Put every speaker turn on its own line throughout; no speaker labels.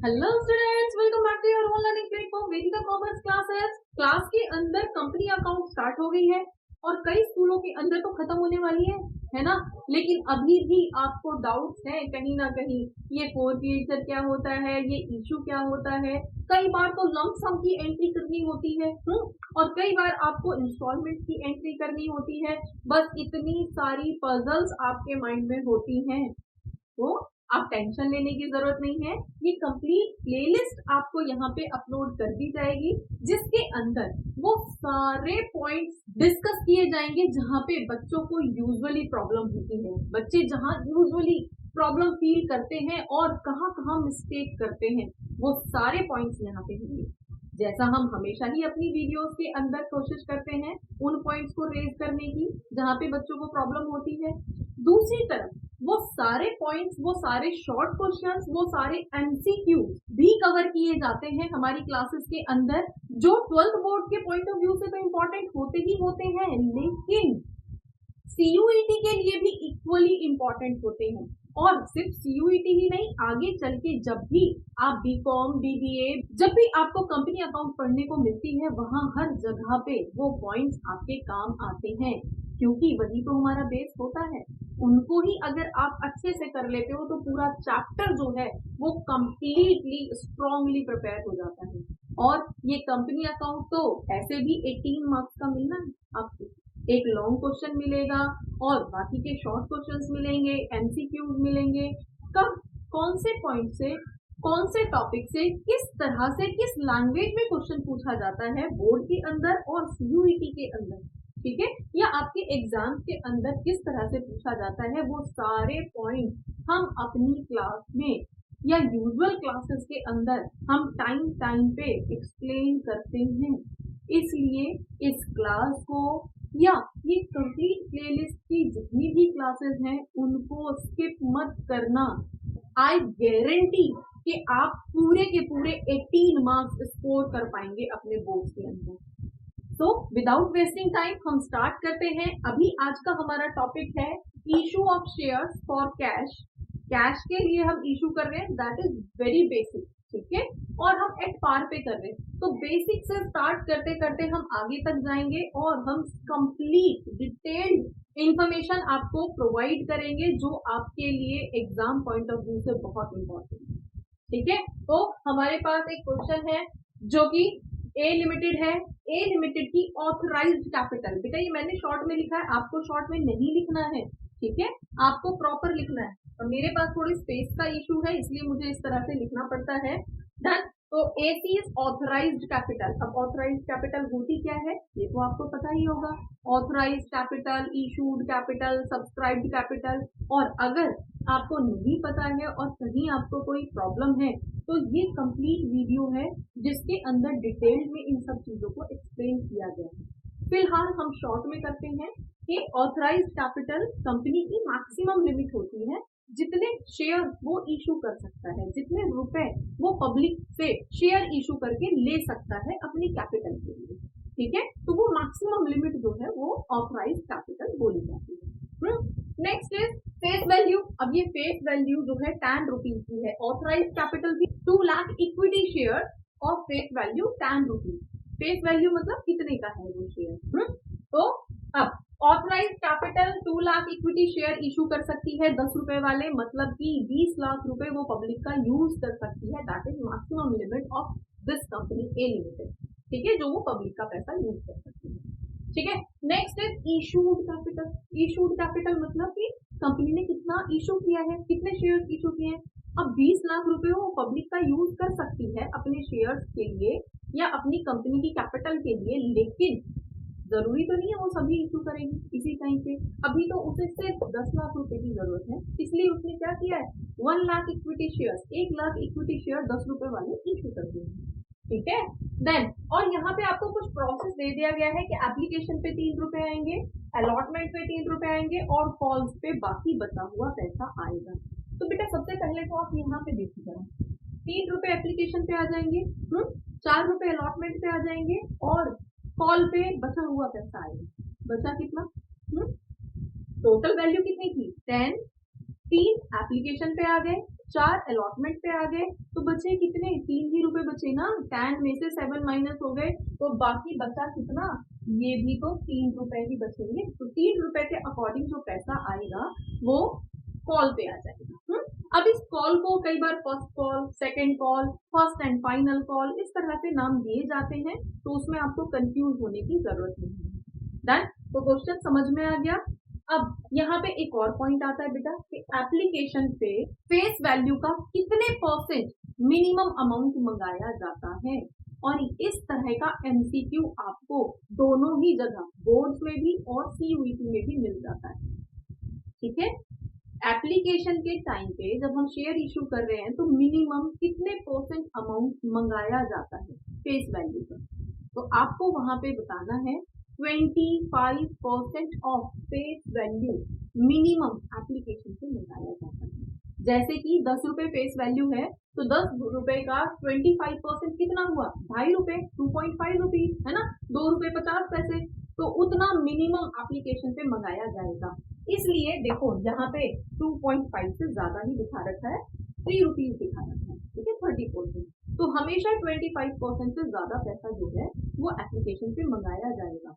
Hello students, welcome back to your online learning platform Vedika commerce classes. Class के अंदर company account start हो गई है और कई स्कूलों के अंदर तो खत्म होने वाली है ना। लेकिन अभी भी आपको डाउट्स हैं कहीं ना कहीं, ये फोर पीरियड क्या होता है, ये इशू क्या होता है। कई बार तो लंप सम की एंट्री करनी होती है और कई बार आपको इंस्टॉलमेंट की एंट्री करनी होती है। बस इतनी सारी पजल्स आपके माइंड में होती हैं, तो आप टेंशन लेने की जरूरत नहीं है। ये कंप्लीट प्लेलिस्ट आपको यहाँ पे अपलोड कर दी जाएगी, जिसके अंदर वो सारे पॉइंट्स डिस्कस किए जाएंगे जहाँ पे बच्चों को यूजुअली प्रॉब्लम होती है, बच्चे जहाँ यूजुअली प्रॉब्लम फील करते हैं और कहाँ कहाँ मिस्टेक करते हैं, वो सारे पॉइंट्स यहाँ पे होंगे। जैसा हम हमेशा ही अपनी वीडियोस के अंदर कोशिश करते हैं उन पॉइंट्स को रेज करने की जहाँ पे बच्चों को प्रॉब्लम होती है। दूसरी तरफ वो सारे पॉइंट्स, वो सारे शॉर्ट क्वेश्चंस, वो सारे एमसीक्यू भी कवर किए जाते हैं हमारी क्लासेस के अंदर, जो 12th बोर्ड के पॉइंट ऑफ व्यू से तो इम्पोर्टेंट होते ही होते हैं, लेकिन सीयूईटी के लिए भी इक्वली इम्पोर्टेंट होते हैं। और सिर्फ सीयूईटी ही नहीं, आगे चल के जब भी आप बीकॉम, बीबीए, जब भी आपको कंपनी अकाउंट पढ़ने को मिलती है, वहां हर जगह पे वो पॉइंट्स आपके काम आते हैं, क्योंकि वही तो हमारा बेस होता है। उनको ही अगर आप अच्छे से कर लेते हो तो पूरा चैप्टर जो है वो कंप्लीटली स्ट्रांगली प्रिपेयर हो जाता है। और ये कंपनी अकाउंट तो ऐसे भी 18 मार्क्स का मिलना है आपको, एक लॉन्ग क्वेश्चन मिलेगा और बाकी के शॉर्ट क्वेश्चंस मिलेंगे, एमसीक्यूज मिलेंगे। कब, कौन से पॉइंट से, कौन से टॉपिक से, किस तरह से, किस लैंग्वेज में क्वेश्चन पूछा जाता है बोर्ड के अंदर और सीयूईटी के अंदर, ठीक है, या आपके एग्जाम के अंदर किस तरह से पूछा जाता है, वो सारे पॉइंट हम अपनी क्लास में या यूजुअल क्लासेस के अंदर हम टाइम टाइम पे एक्सप्लेन करते हैं। इसलिए इस क्लास को या ये कंप्लीट प्लेलिस्ट की जितनी भी क्लासेस हैं उनको स्किप मत करना। आई गारंटी कि आप पूरे के पूरे 18 मार्क्स स्कोर कर पाएंगे अपने बोर्ड के अंदर। तो विदाउट वेस्टिंग टाइम हम स्टार्ट करते हैं। अभी आज का हमारा टॉपिक है issue of shares for cash. Cash के लिए हम इशू कर रहे हैं, दैट इज वेरी बेसिक, ठीक है, और हम एट पार पे कर रहे हैं। तो बेसिक से स्टार्ट करते करते हम आगे तक जाएंगे और हम कंप्लीट डिटेल्ड इंफॉर्मेशन आपको प्रोवाइड करेंगे, जो आपके लिए एग्जाम पॉइंट ऑफ व्यू से बहुत इंपॉर्टेंट है, ठीक है। तो हमारे पास एक क्वेश्चन है जो कि ए लिमिटेड है। ए लिमिटेड की ऑथराइज्ड कैपिटल, बेटा ये मैंने शॉर्ट में लिखा है, आपको शॉर्ट में नहीं लिखना है, ठीक है, आपको प्रॉपर लिखना है। और मेरे पास थोड़ी स्पेस का इशू है, इसलिए मुझे इस तरह से लिखना पड़ता है। डन। तो एसी इज ऑथराइज्ड कैपिटल। अब ऑथराइज्ड कैपिटल होती क्या है ये तो आपको पता ही होगा। Authorised capital, issued capital, subscribed capital. और अगर आपको नहीं पता है और कहीं आपको कोई प्रॉब्लम है तो ये कंप्लीट वीडियो है जिसके अंदर डिटेल में इन सब चीजों को एक्सप्लेन किया गया है। फिलहाल हम शॉर्ट में करते हैं कि ऑथराइज्ड कैपिटल कंपनी की मैक्सिमम लिमिट होती है, जितने शेयर वो इशू कर सकता है, जितने रुपए वो पब्लिक से शेयर इशू करके ले सकता है अपनी कैपिटल के लिए, ठीक है। तो वो मैक्सिमम लिमिट जो है वो ऑथराइज्ड कैपिटल बोली जाती है। Next is face value. अब ये फेस वैल्यू जो है 10 रुपीज की है। ऑथराइज्ड कैपिटल की 2 लाख इक्विटी शेयर और face value 10 rupees. Face value मतलब कितने का है वो शेयर। तो अब authorised capital 2 lakh equity share issue कर सकती है 10 रुपए वाले, मतलब कि 20 लाख रुपए वो पब्लिक का यूज कर सकती है। That is maximum limit of this company A limited, ठीक है, जो वो पब्लिक का पैसा यूज कर सकती है, ठीक है। Next is issued capital. Issued capital मतलब कि कंपनी ने कितना इशू किया है, कितने शेयर्स इशू किए हैं। अब 20 लाख रुपए वो पब्लिक का यूज कर सकती है अपने शेयर्स के लिए या अपनी कंपनी की कैपिटल के लिए, लेकिन जरूरी तो नहीं है वो सभी इशू करेगी इसी टाइम पे। अभी तो उसे सिर्फ 10 लाख रुपए की जरूरत है, इसलिए उसने क्या किया है, 1 lakh equity share, 1 lakh equity share 10 रुपए वाले इशू कर दिए, ठीक है। देन और यहाँ पे आपको कुछ प्रोसेस दे दिया गया है कि एप्लीकेशन पे 3 रुपए आएंगे, अलॉटमेंट पे 3 रुपए आएंगे और कॉल्स पे बाकी बचा हुआ पैसा आएगा। तो बेटा सबसे पहले तो आप यहाँ पे देखिएगा, 3 रुपए एप्लीकेशन पे आ जाएंगे, 4 रुपए अलॉटमेंट पे आ जाएंगे और कॉल पे बचा हुआ पैसा आएगा। बचा कितना, टोटल वैल्यू कितनी थी 10, 3 एप्लीकेशन पे आ गए, 4 अलॉटमेंट पे आ गए तो बचे कितने, 3 ही रुपए बचे ना, 10 में से 7 माइनस हो गए तो बाकी बचा कितना, ये भी तो 3 रुपए ही बचेंगे। तो 3 रुपए के अकॉर्डिंग जो पैसा आएगा वो कॉल पे आ जाएगा। अब इस कॉल को कई बार first call, second call, first and final call इस तरह से नाम दिए जाते हैं, तो उसमें आपको कंफ्यूज होने की जरूरत नहीं है। डन। तो क्वेश्चन समझ में आ गया। अब यहाँ पे एक और पॉइंट आता है बेटा कि एप्लीकेशन पे फेस वैल्यू का कितने परसेंट मिनिमम अमाउंट मंगाया जाता है, और इस तरह का एमसीक्यू आपको दोनों ही जगह बोर्ड्स में भी और सीयूईटी में भी मिल जाता है। ठीक है, एप्लीकेशन के टाइम पे जब हम शेयर इशू कर रहे हैं तो मिनिमम कितने परसेंट अमाउंट मंगाया जाता है फेस वैल्यू का, तो आपको वहां पे बताना है 25% of face value minimum application से मंगाया जाता है। जैसे कि 10 रुपए फेस वैल्यू है तो 10 रुपए का 25% कितना हुआ, 2.5 रुपए, 2.5 रुपीज है ना, 2 रुपए 50 पैसे, तो उतना मिनिमम एप्लीकेशन पे मंगाया जाएगा। इसलिए देखो यहाँ पे 2.5 से ज्यादा ही दिखा रखा है, 3 रुपीज दिखा रखा है, ठीक है, 30%। तो हमेशा 25% से ज्यादा पैसा जो है वो एप्लीकेशन पे मंगाया जाएगा।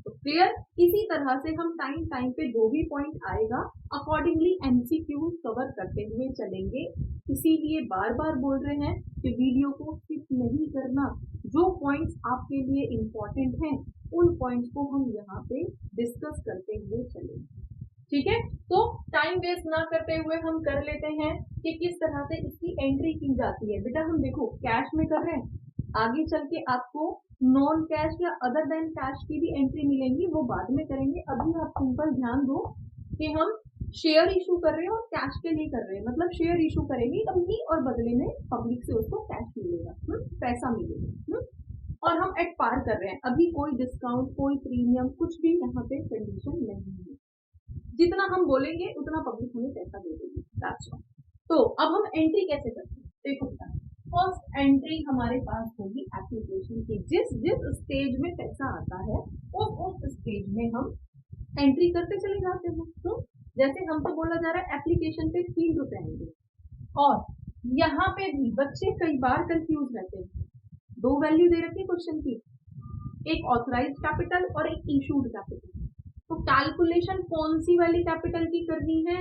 तो क्लियर। इसी तरह से हम टाइम टाइम पे जो भी पॉइंट आएगा अकॉर्डिंगली एमसीक्यू कवर करते हुए चलेंगे। इसीलिए बार बार बोल रहे हैं कि वीडियो को स्किप नहीं करना, जो पॉइंट्स आपके लिए इंपॉर्टेंट हैं उन पॉइंट्स को हम यहाँ पे डिस्कस करते हुए चलेंगे। ठीक है, तो टाइम वेस्ट ना करते हुए हम कर लेते हैं कि किस तरह से इसकी एंट्री की जाती है। बेटा हम देखो कैश में कर रहे हैं, आगे चल के आपको नॉन कैश या अदर देन कैश की भी एंट्री मिलेंगी, वो बाद में करेंगे। अभी आप सिंपल ध्यान दो कि हम शेयर इशू कर रहे हैं और कैश के लिए कर रहे हैं, मतलब शेयर इशू करेंगे कंपनी और बदले में पब्लिक से उसको कैश मिलेगा, पैसा मिलेगा, और हम एट पार कर रहे हैं। अभी कोई डिस्काउंट, कोई प्रीमियम, कुछ भी यहाँ पे कंडीशन नहीं है। जितना हम बोलेंगे उतना पब्लिक हमें पैसा दे देगी। तो अब हम एंट्री कैसे करते हैं, देखो फर्स्ट एंट्री हमारे पास होगी एप्लीकेशन की। जिस जिस स्टेज में पैसा आता है उस स्टेज में हम एंट्री करते चले जाते हैं। तो जैसे हमको बोला जा रहा है एप्लीकेशन पे 3 रुपए आएंगे, और यहाँ पे भी बच्चे कई बार कंफ्यूज रहते हैं। 2 वैल्यू दे रखी क्वेश्चन की, एक ऑथराइज कैपिटल और एक इशूड कैपिटल। तो कैलकुलेशन कौन सी वाली कैपिटल की करनी है,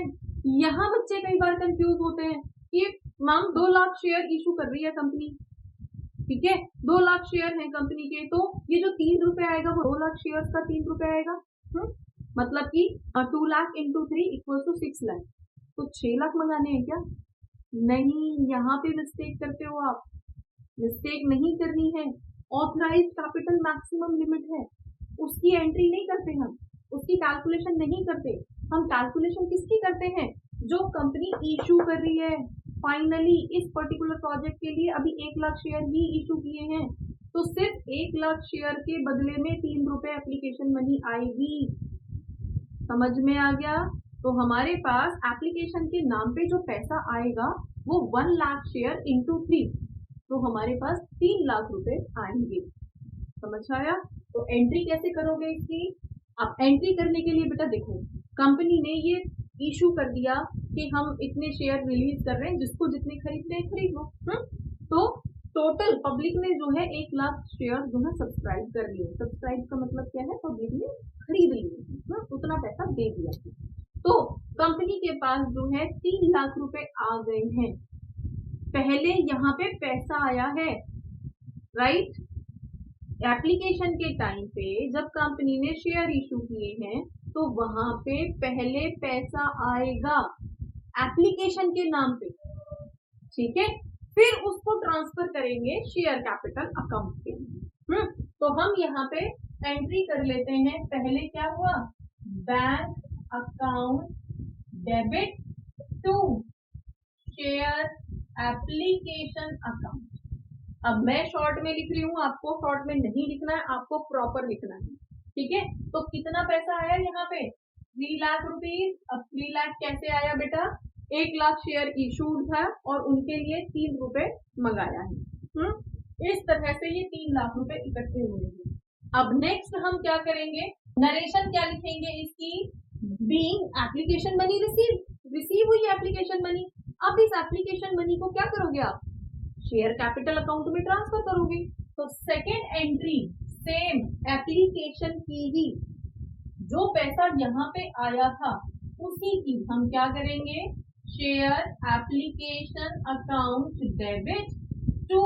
यहाँ बच्चे कई बार कंफ्यूज होते हैं कि मैम 2 लाख शेयर इशू कर रही है कंपनी, ठीक है, 2 लाख शेयर है कंपनी के, तो ये जो 3 रुपए आएगा वो 2 लाख शेयर का 3 रुपए आएगा, मतलब कि 2 lakh into 3 equal to 6 lakh, तो 6 लाख मंगाने हैं क्या? नहीं, यहाँ पे मिस्टेक करते हो आप, मिस्टेक नहीं करनी है। ऑथराइज कैपिटल मैक्सिमम लिमिट है, उसकी एंट्री नहीं करते हम, उसकी कैलकुलेशन नहीं करते। हम कैलकुलेशन किसकी करते हैं, जो कंपनी इशू कर रही है। फाइनली इस पर्टिकुलर प्रोजेक्ट के लिए अभी 1 लाख शेयर ही इशू किए हैं, तो सिर्फ 1 लाख शेयर के बदले में 3 रुपए एप्लीकेशन मनी आएगी। समझ में आ गया? तो हमारे पास एप्लीकेशन के नाम पे जो पैसा आएगा वो 1 लाख शेयर इंटू 3, तो हमारे पास 3 लाख रुपए आएंगे। समझ आया? तो एंट्री कैसे करोगे इसकी? अब एंट्री करने के लिए बेटा देखो, कंपनी ने ये इशू कर दिया कि हम इतने शेयर रिलीज कर रहे हैं, जिसको जितने खरीदने खरीद लो। तो टोटल पब्लिक ने जो है 1 लाख शेयर जो है सब्सक्राइब कर लिए। सब्सक्राइब का मतलब क्या है, पब्लिक ने खरीद लिए, उतना पैसा दे दिया। तो कंपनी के पास जो है 3 लाख रुपए आ गए हैं। पहले यहाँ पे पैसा आया है, राइट। एप्लीकेशन के टाइम पे जब कंपनी ने शेयर इशू किए हैं तो वहां पे पहले पैसा आएगा एप्लीकेशन के नाम पे, ठीक है, फिर उसको ट्रांसफर करेंगे शेयर कैपिटल अकाउंट पे। तो हम यहाँ पे एंट्री कर लेते हैं। पहले क्या हुआ, bank account debit to share application account. अब मैं शॉर्ट में लिख रही हूँ, आपको शॉर्ट में नहीं लिखना है, आपको प्रॉपर लिखना है, ठीक है। तो कितना पैसा आया यहाँ पे, 3 लाख रुपीज। अब 3 लाख कैसे आया बेटा, 1 लाख शेयर इशूड था और उनके लिए 3 रुपए मंगाया है। इस तरह से ये 3 लाख रुपए इकट्ठे हुए हैं। अब नेक्स्ट हम क्या करेंगे, नरेशन क्या लिखेंगे इसकी, बीइंग एप्लीकेशन मनी रिसीव हुई एप्लीकेशन मनी। अब इस एप्लीकेशन मनी को क्या करोगे आप, शेयर कैपिटल अकाउंट में ट्रांसफर करोगे। तो सेकेंड एंट्री सेम एप्लीकेशन की ही, जो पैसा यहाँ पे आया था उसी की हम क्या करेंगे, share application account debit to,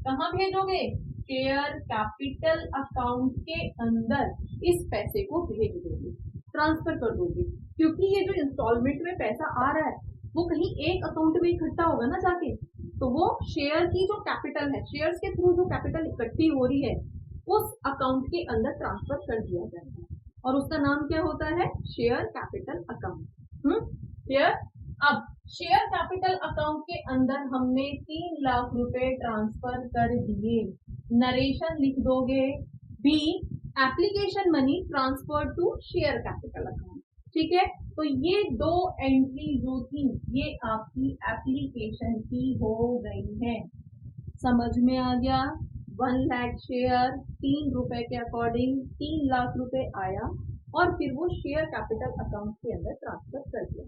कहाँ भेजोगे, शेयर कैपिटल अकाउंट के अंदर इस पैसे को भेज दोगे, ट्रांसफर कर दोगे। क्योंकि ये जो इंस्टॉलमेंट में पैसा आ रहा है वो कहीं एक अकाउंट में इकट्ठा होगा ना जाके, तो वो शेयर की जो कैपिटल है, शेयर्स के थ्रू जो कैपिटल इकट्ठी हो रही है उस अकाउंट के अंदर ट्रांसफर कर दिया जाएगा, और उसका नाम क्या होता है, शेयर कैपिटल अकाउंट। शेयर, अब शेयर कैपिटल अकाउंट के अंदर हमने 3 लाख रुपए ट्रांसफर कर दिए, नरेशन लिख दोगे, बी application money transfer to share capital account. ठीक है, तो ये दो एंट्री जो थी ये आपकी एप्लीकेशन की हो गई है। समझ में आ गया, 1 लाख शेयर 3 रुपए के अकॉर्डिंग 3 लाख रुपए आया और फिर वो शेयर कैपिटल अकाउंट के अंदर ट्रांसफर कर दिया।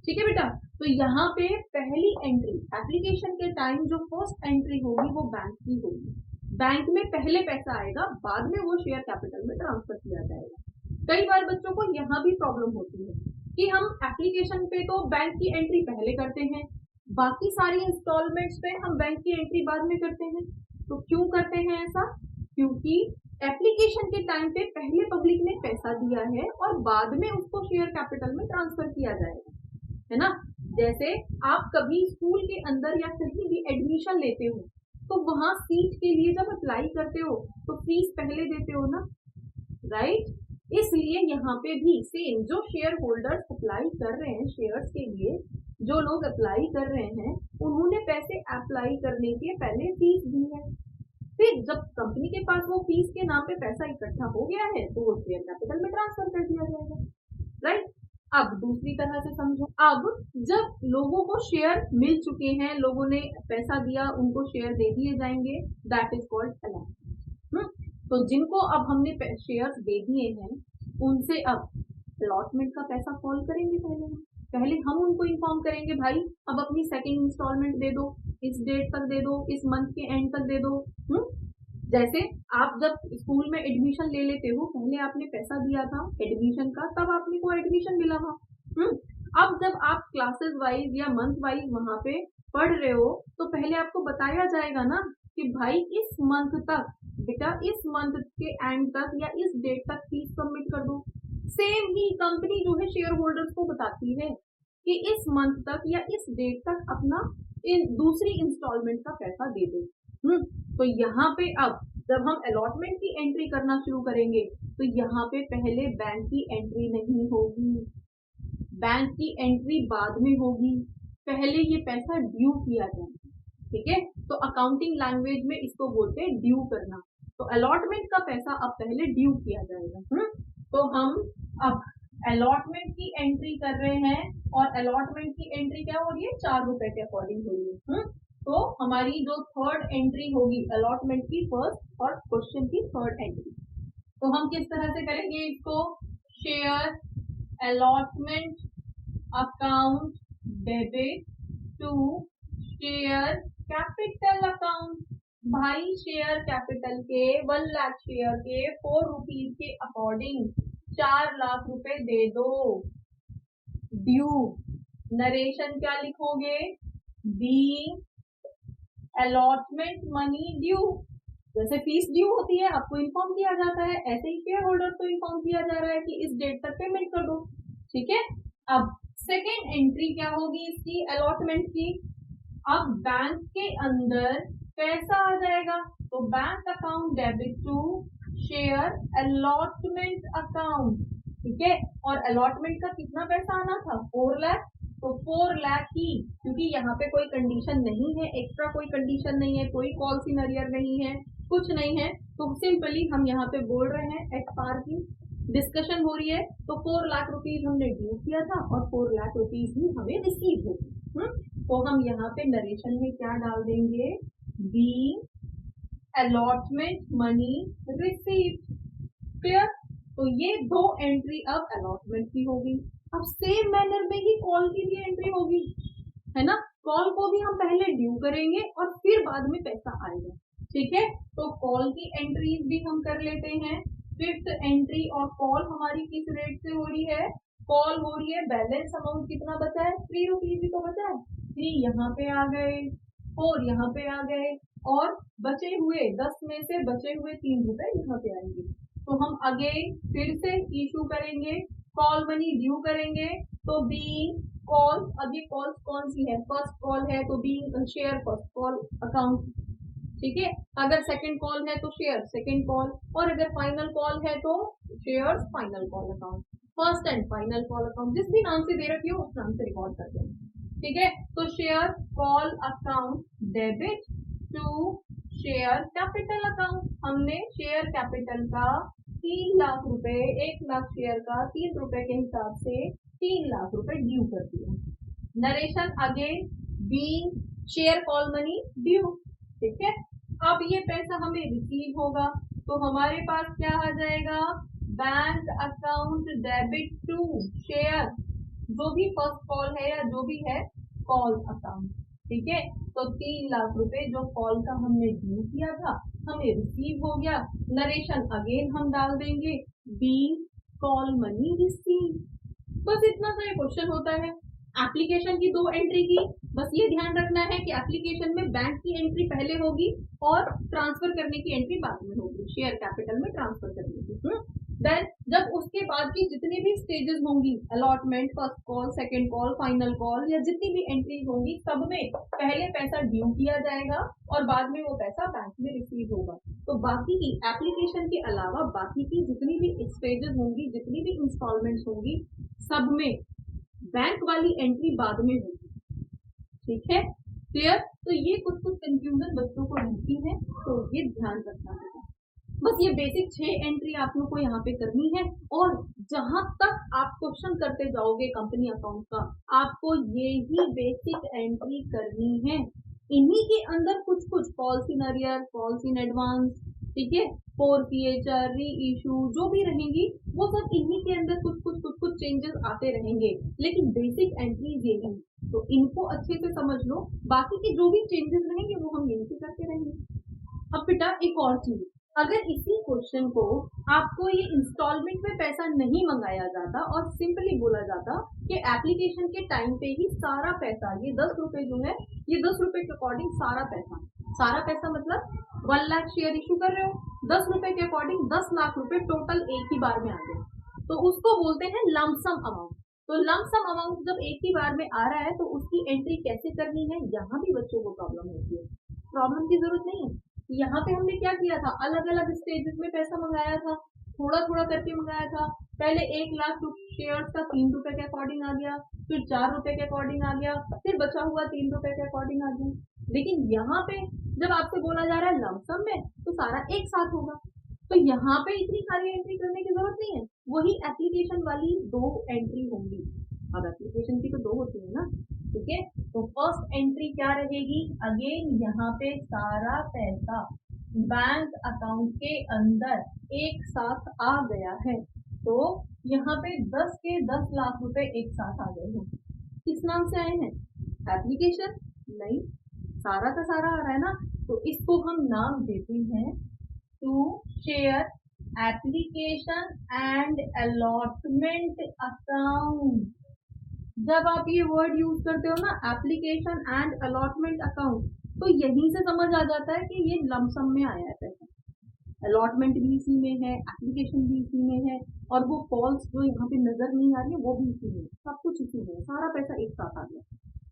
ठीक है बेटा, तो यहाँ पे पहली एंट्री एप्लीकेशन के टाइम जो फर्स्ट एंट्री होगी वो बैंक की होगी, बैंक में पहले पैसा आएगा, बाद में वो शेयर कैपिटल में ट्रांसफर किया जाएगा। कई बार बच्चों को यहाँ भी प्रॉब्लम होती है कि हम एप्लीकेशन पे तो बैंक की एंट्री पहले करते हैं, बाकी सारी इंस्टॉलमेंट्स पे हम बैंक की एंट्री बाद में करते हैं। तो क्यों करते हैं ऐसा, क्योंकि एप्लीकेशन के टाइम पे पहले पब्लिक ने पैसा दिया है और बाद में उसको शेयर कैपिटल में ट्रांसफर किया जाएगा, है ना। जैसे आप कभी स्कूल के अंदर या कहीं भी एडमिशन लेते हो तो वहां सीट के लिए जब अप्लाई करते हो तो फीस पहले देते हो ना, राइट। इसलिए यहाँ पे भी सेम, जो शेयर होल्डर्स अप्लाई कर रहे हैं शेयर्स के लिए, जो लोग अप्लाई कर रहे हैं उन्होंने पैसे अप्लाई करने के पहले फीस दी है, फिर जब कंपनी के पास वो फीस के नाम पे पैसा इकट्ठा हो गया है तो वो शेयर कैपिटल में ट्रांसफर कर दिया जाएगा, राइट। अब दूसरी तरह से समझो, अब जब लोगों को शेयर मिल चुके हैं, लोगों ने पैसा दिया, उनको शेयर दे दिए जाएंगे, दैट इज कॉल्ड अलॉटमेंट। तो जिनको अब हमने शेयर्स दे दिए हैं उनसे अब अलॉटमेंट का पैसा कॉल करेंगे, पहले हम उनको इन्फॉर्म करेंगे, भाई अब अपनी सेकेंड इंस्टॉलमेंट दे दो, इस डेट तक दे दो, इस मंथ के एंड तक दे दो। जैसे आप जब स्कूल में एडमिशन ले लेते हो, पहले आपने पैसा दिया था एडमिशन का, तब आपने को एडमिशन मिला था। अब जब आप क्लासेस वाइज या मंथ वाइज वहां पे पढ़ रहे हो तो पहले आपको बताया जाएगा ना कि भाई इस मंथ तक, बेटा इस मंथ के एंड तक या इस डेट तक फीस सबमिट कर दो। सेम ही कंपनी जो है शेयर होल्डर्स को बताती है कि इस मंथ तक या इस डेट तक अपना दूसरी इंस्टॉलमेंट का पैसा दे दो। तो यहाँ पे अब जब हम अलॉटमेंट की एंट्री करना शुरू करेंगे तो यहाँ पे पहले बैंक की एंट्री नहीं होगी, बैंक की एंट्री बाद में होगी, पहले ये पैसा ड्यू किया जाएगा। ठीक है, तो अकाउंटिंग लैंग्वेज में इसको बोलते हैं ड्यू करना। तो अलॉटमेंट का पैसा अब पहले ड्यू किया जाएगा। तो हम अब अलॉटमेंट की एंट्री कर रहे हैं और अलॉटमेंट की एंट्री क्या हो रही है, 4 रुपए के अकॉर्डिंग हो रही है। तो हमारी जो थर्ड एंट्री होगी अलॉटमेंट की फर्स्ट और क्वेश्चन की थर्ड एंट्री, तो हम किस तरह से करेंगे इसको, share allotment account debit to share capital account. भाई शेयर कैपिटल के 1 लाख शेयर के 4 रुपीज के अकॉर्डिंग 4 लाख रुपए दे दो, ड्यू। नरेशन क्या लिखोगे, बी अलॉटमेंट मनी ड्यू। जैसे फीस ड्यू होती है आपको इन्फॉर्म किया जाता है, ऐसे ही शेयर होल्डर को इन्फॉर्म किया जा रहा है कि इस डेट तक पेमेंट कर दो। ठीक है, अब सेकेंड एंट्री क्या होगी इसकी अलॉटमेंट की, अब बैंक के अंदर पैसा आ जाएगा, तो bank account debit to share allotment account. ठीक है, और अलॉटमेंट का कितना पैसा आना था, 4 लाख, तो 4 लाख ही, क्योंकि यहाँ पे कोई कंडीशन नहीं है, एक्स्ट्रा कोई कंडीशन नहीं है, कोई कॉल सीनरियर नहीं है, कुछ नहीं है, तो सिंपली हम यहाँ पे बोल रहे हैं एट पार की डिस्कशन हो रही है। तो 4 लाख रुपीज हमने ड्यू किया था और 4 लाख रुपीज ही हमें रिसीव होगी। तो हम यहाँ पे नरेशन में क्या डाल देंगे, बी अलॉटमेंट मनी रिसीव्ड। क्लियर, तो ये दो एंट्री अब अलॉटमेंट की होगी। अब सेम मैनर में ही कॉल की भी एंट्री होगी। है ना। कॉल को भी हम पहले ड्यू करेंगे और फिर बाद में पैसा आएगा, ठीक है। तो कॉल की एंट्रीज भी हम कर लेते हैं। फिफ्थ एंट्री, और कॉल हमारी किस रेट से हो रही है, कॉल हो रही है, बैलेंस अमाउंट कितना बचा है, 3 रुपीज ही तो बचा है। 3 यहाँ पे आ गए, 4 यहाँ पे आ गए, और बचे हुए 10 में से बचे हुए 3 रुपए यहाँ पे आएंगे। तो हम अगेन फिर से इशू करेंगे, कॉल मनी ड्यू करेंगे। तो बीइंग कॉल, अब ये कॉल कौन सी है, फर्स्ट कॉल है, तो being share first call account, ठीक है। अगर सेकंड कॉल है तो शेयर सेकंड कॉल, और अगर फाइनल कॉल है तो share final call account, first and final call account, जिस भी नाम से दे रखी हो उस नाम से रिकॉर्ड करते हैं, ठीक है। तो share call account debit to share capital account, हमने शेयर कैपिटल का 3 लाख रुपए, 1 लाख शेयर का 3 रुपए के हिसाब से 3 लाख रुपए ड्यू कर दिया। Narration again being share call money due, ठीक है। अब ये पैसा हमें रिसीव होगा, तो हमारे पास क्या आ जाएगा, bank account debit to share, जो भी फर्स्ट कॉल है या जो भी है कॉल अकाउंट, ठीक है। तो 3 लाख रुपए जो कॉल का हमने ड्यू किया था हमें रिसीव हो गया। नरेशन अगेन हम डाल देंगे बीइंग कॉल मनी रिसीव। बस इतना सा ये क्वेश्चन होता है। एप्लीकेशन की 2 एंट्री की, बस ये ध्यान रखना है कि एप्लीकेशन में बैंक की एंट्री पहले होगी और ट्रांसफर करने की एंट्री बाद में होगी, शेयर कैपिटल में ट्रांसफर करने की। देन जब उसके बाद की जितनी भी स्टेजेस होंगी, allotment, first call, second call, final call, या जितनी भी एंट्री होंगी, सब में पहले पैसा ड्यू किया जाएगा और बाद में वो पैसा बैंक में रिसीव होगा। तो बाकी की एप्लीकेशन के अलावा बाकी की जितनी भी स्टेजेस होंगी, जितनी भी इंस्टॉलमेंट्स होंगी, सब में बैंक वाली एंट्री बाद में होगी, ठीक है, क्लियर। तो ये कुछ कंफ्यूजन बच्चों को रहती है, तो ये ध्यान रखना है। बस ये बेसिक 6 एंट्री आप लोग को यहाँ पे करनी है, और जहां तक आप क्वेश्चन करते जाओगे कंपनी अकाउंट का, आपको ये ही बेसिक एंट्री करनी है। इन्हीं के अंदर कुछ कुछ calls in arrear, calls in advance, ठीक है, फोरफिएचर, री इशू, जो भी रहेंगी वो सब इन्हीं के अंदर कुछ चेंजेस आते रहेंगे, लेकिन बेसिक एंट्रीज यही। तो इनको अच्छे से समझ लो, बाकी के जो भी चेंजेस रहेंगे वो हम यहीं से करते रहेंगे। अब बेटा एक और चीज, अगर इसी क्वेश्चन को आपको ये इंस्टॉलमेंट में पैसा नहीं मंगाया जाता और सिंपली बोला जाता कि एप्लीकेशन के टाइम पे ही सारा पैसा, ये 10 रुपए जो है, ये 10 रुपए के अकॉर्डिंग सारा पैसा मतलब 1 लाख शेयर इशू कर रहे हो, 10 रुपए के अकॉर्डिंग 10 लाख रुपए टोटल एक ही बार में आ गए, तो उसको बोलते हैं लमसम अमाउंट। तो लमसम अमाउंट जब एक ही बार में आ रहा है तो उसकी एंट्री कैसे करनी है, यहाँ भी बच्चों को प्रॉब्लम होती है। प्रॉब्लम की जरूरत नहीं है, यहाँ पे हमने क्या किया था, अलग अलग स्टेजेस में पैसा मंगाया था, थोड़ा थोड़ा करके मंगाया था। पहले 1 लाख शेयर्स का 3 रुपए के अकॉर्डिंग आ गया, फिर 4 रुपए के अकॉर्डिंग आ गया, फिर बचा हुआ 3 रुपए के अकॉर्डिंग आ गया। लेकिन यहाँ पे जब आपसे बोला जा रहा है लमसम में, तो सारा एक साथ होगा, तो यहाँ पे इतनी सारी एंट्री करने की जरूरत नहीं है, वही एप्लीकेशन वाली 2 एंट्री होंगी। अब एप्लीकेशन की तो 2 होती है ना, ठीक है। तो फर्स्ट एंट्री क्या रहेगी, अगेन यहाँ पे सारा पैसा बैंक अकाउंट के अंदर एक साथ आ गया है, तो यहाँ पे 10 के 10 लाख रुपए एक साथ आ गए हैं। किस नाम से आए हैं, एप्लीकेशन नहीं, सारा का सारा आ रहा है ना, तो इसको हम नाम देते हैं to share application and allotment account. जब आप ये वर्ड यूज करते हो ना, एप्लीकेशन एंड अलॉटमेंट अकाउंट, तो यहीं से समझ आ जाता है कि ये लमसम में आया है पैसा, अलॉटमेंट भी इसी में है, एप्लीकेशन भी इसी में है, और वो कॉल्स जो यहाँ पे नजर नहीं आ रही है वो भी इसी में, सब कुछ इसी में, सारा पैसा एक साथ आ गया,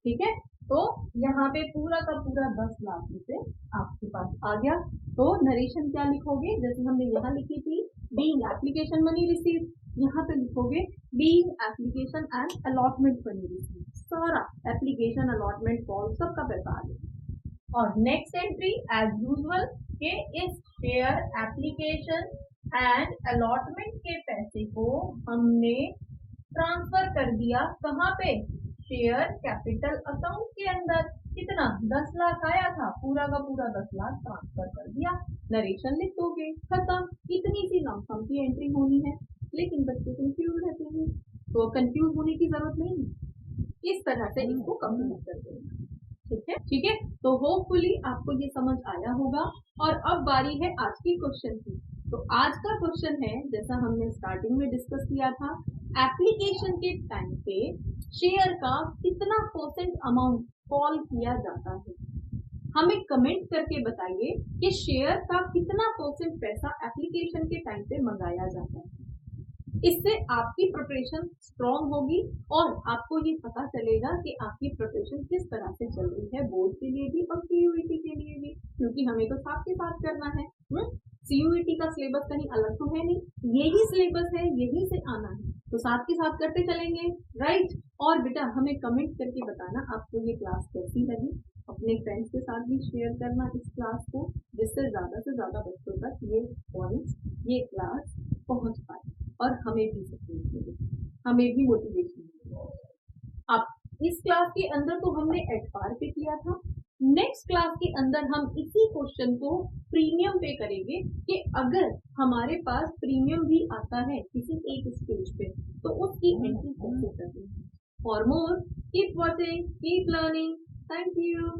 ठीक है। तो यहाँ पे पूरा का पूरा 10 लाख रुपए आपके पास आ गया। तो नरेशन क्या लिखोगे, जैसे हमने यहाँ लिखी थी बीइंग एप्लीकेशन मनी रिसीव, यहाँ पे लिखोगे being application and allotment money receive, सारा एप्लीकेशन अलॉटमेंट कॉल सबका पैसा आ गया। और नेक्स्ट एंट्री एज यूजुअल के इस शेयर एप्लीकेशन एंड अलॉटमेंट के पैसे को हमने ट्रांसफर कर दिया, कहाँ पे, शेयर कैपिटल अकाउंट के अंदर। कितना, 10 लाख आया था, पूरा का पूरा 10 लाख ट्रांसफर कर दिया। नरेशन लिख दोगे, खत्म। इतनी सी लमसम की एंट्री होनी है, लेकिन बच्चे कंफ्यूज रहते हैं, तो कंफ्यूज होने की जरूरत नहीं है। इस तरह से इसको कंप्लीट कर देंगे। ठीक है, तो होपफुली आपको ये समझ आया होगा। और अब बारी है आज की क्वेश्चन की। तो आज का क्वेश्चन है, जैसा हमने स्टार्टिंग में डिस्कस किया था, एप्लीकेशन के टाइम पे शेयर का कितना परसेंट अमाउंट कॉल किया जाता है। हमें कमेंट करके बताइए कि शेयर का कितना परसेंट पैसा एप्लीकेशन के टाइम पे मंगाया जाता है। इससे आपकी प्रिपरेशन स्ट्रांग होगी और आपको ये पता चलेगा कि आपकी प्रिपरेशन किस तरह से चल रही है, बोर्ड के लिए भी और सीयूईटी के लिए भी, क्योंकि हमें तो साथ के साथ करना है। सीयूईटी का सिलेबस कहीं अलग तो है नहीं, यही सिलेबस है, यही से आना है, तो साथ के साथ करते चलेंगे, राइट। और बेटा हमें कमेंट करके बताना आपको ये क्लास कैसी लगी। अपने फ्रेंड्स के साथ भी शेयर करना इस क्लास को, जिससे ज्यादा से ज्यादा बच्चों तक ये पॉइंट्स, ये क्लास पहुंच पाए और हमें भी सपोर्ट मिले, हमें भी मोटिवेशन मिले। अब इस क्लास के अंदर तो हमने एट पार पे किया था, नेक्स्ट क्लास के अंदर हम इसी क्वेश्चन को प्रीमियम पे करेंगे कि अगर हमारे पास प्रीमियम भी आता है किसी एक स्टेज पे तो उसकी एंट्री कैसे करनी है। For more keep watching, keep learning. Thank you.